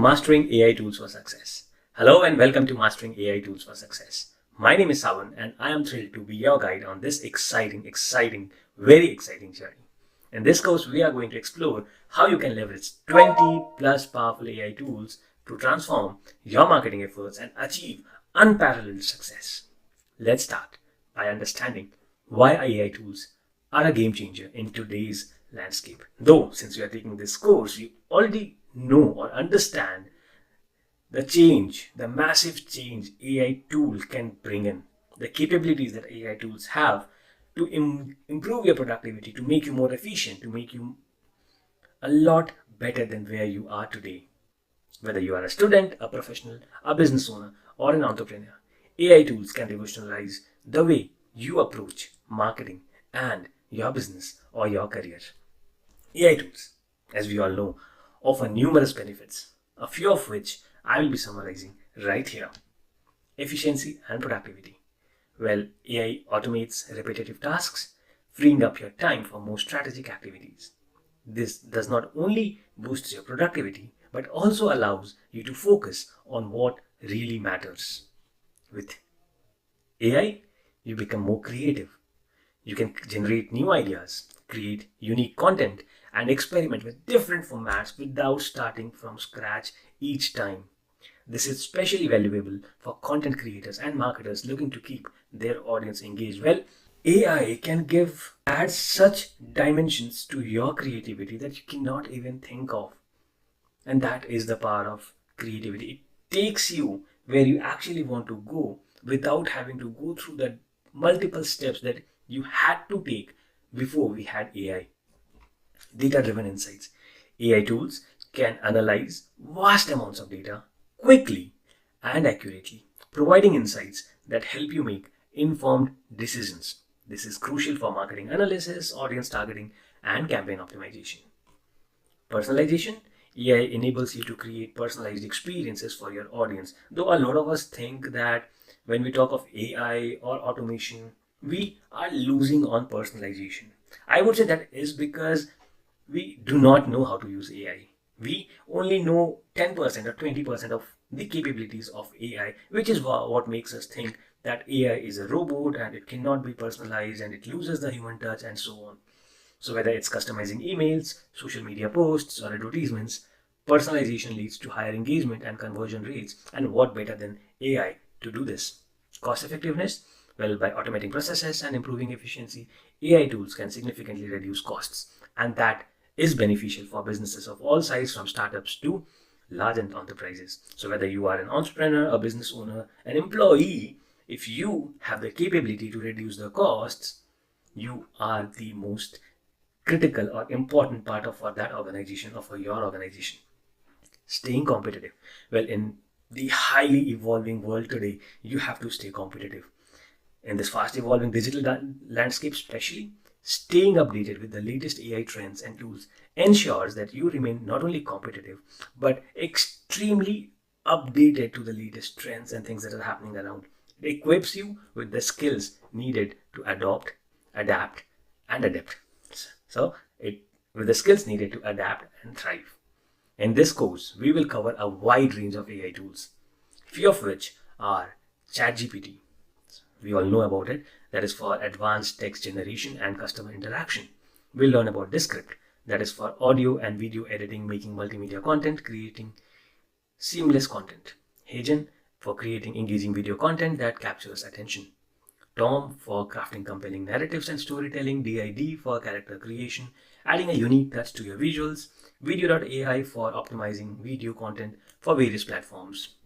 Mastering AI Tools for Success. Hello and welcome to Mastering AI Tools for Success. My name is Sawan and I am thrilled to be your guide on this very exciting journey. In this course, we are going to explore how you can leverage 20 plus powerful AI tools to transform your marketing efforts and achieve unparalleled success. Let's start by understanding why AI tools are a game changer in today's landscape. Though, since you are taking this course, you already know or understand the massive change AI tool can bring in, the capabilities that AI tools have to improve your productivity, to make you more efficient, to make you a lot better than where you are today. Whether you are a student, a professional, a business owner, or an entrepreneur, AI tools can revolutionize the way you approach marketing and your business or your career. AI tools, as we all know, offer numerous benefits, a few of which I will be summarizing right here. Efficiency and productivity. Well, AI automates repetitive tasks, freeing up your time for more strategic activities. This does not only boost your productivity, but also allows you to focus on what really matters. With AI, you become more creative. You can generate new ideas, create unique content, and experiment with different formats without starting from scratch each time. This is especially valuable for content creators and marketers looking to keep their audience engaged. Well, AI can add such dimensions to your creativity that you cannot even think of. And that is the power of creativity. It takes you where you actually want to go without having to go through the multiple steps that you had to take before we had AI. Data-driven insights. AI tools can analyze vast amounts of data quickly and accurately, providing insights that help you make informed decisions. This is crucial for marketing analysis, audience targeting, and campaign optimization. Personalization. AI enables you to create personalized experiences for your audience. Though a lot of us think that when we talk of AI or automation, we are losing on personalization. I would say that is because we do not know how to use AI. We only know 10% or 20% of the capabilities of AI, which is what makes us think that AI is a robot and it cannot be personalized and it loses the human touch and so on. So whether it's customizing emails, social media posts, or advertisements, personalization leads to higher engagement and conversion rates. And what better than AI to do this? Cost effectiveness? Well, by automating processes and improving efficiency, AI tools can significantly reduce costs. And that is beneficial for businesses of all sizes, from startups to large enterprises. So whether you are an entrepreneur, a business owner, an employee, if you have the capability to reduce the costs, you are the most critical or important part of for that organization or for your organization. Staying competitive. Well, in the highly evolving world today, you have to stay competitive. In this fast evolving digital landscape especially, staying updated with the latest AI trends and tools ensures that you remain not only competitive, but extremely updated to the latest trends and things that are happening around. It equips you with the skills needed to adopt, adapt, and adapt. With the skills needed to adapt and thrive. In this course, we will cover a wide range of AI tools, few of which are ChatGPT. We all know about it. That is for advanced text generation and customer interaction. We'll learn about Descript. That is for audio and video editing, making multimedia content, creating seamless content. Hagen for creating engaging video content that captures attention. Tom for crafting compelling narratives and storytelling. DID for character creation, adding a unique touch to your visuals. Video.ai for optimizing video content for various platforms.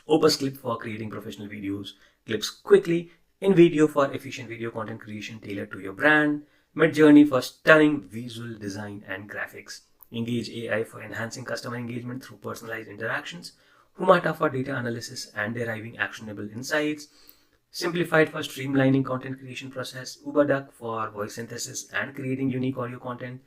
Opus Clip for creating professional videos, clips quickly in video for efficient video content creation tailored to your brand. Midjourney for stunning visual design and graphics. Engage AI for enhancing customer engagement through personalized interactions. Humata for data analysis and deriving actionable insights. Simplified for streamlining content creation process. UberDuck for voice synthesis and creating unique audio content.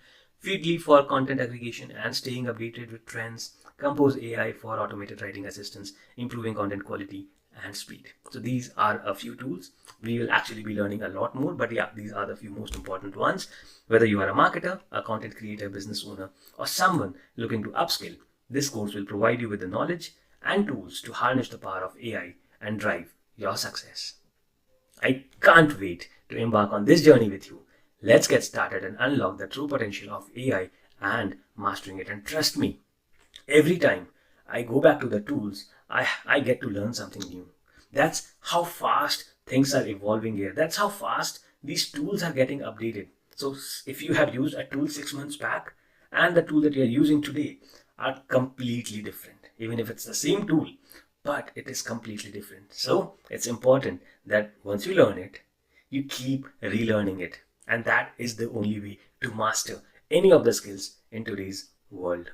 Feedly for content aggregation and staying updated with trends. Compose AI for automated writing assistance, improving content quality and speed. So these are a few tools. We will actually be learning a lot more, but yeah, these are the few most important ones. Whether you are a marketer, a content creator, business owner, or someone looking to upskill, This course will provide you with the knowledge and tools to harness the power of AI and drive your success. I can't wait to embark on this journey with you. Let's get started and unlock the true potential of AI and mastering it. And trust me, every time I go back to the tools, I get to learn something new. That's how fast things are evolving here. That's how fast these tools are getting updated. So if you have used a tool 6 months back and the tool that you are using today are completely different, even if it's the same tool, but it is completely different. So it's important that once you learn it, you keep relearning it. And that is the only way to master any of the skills in today's world.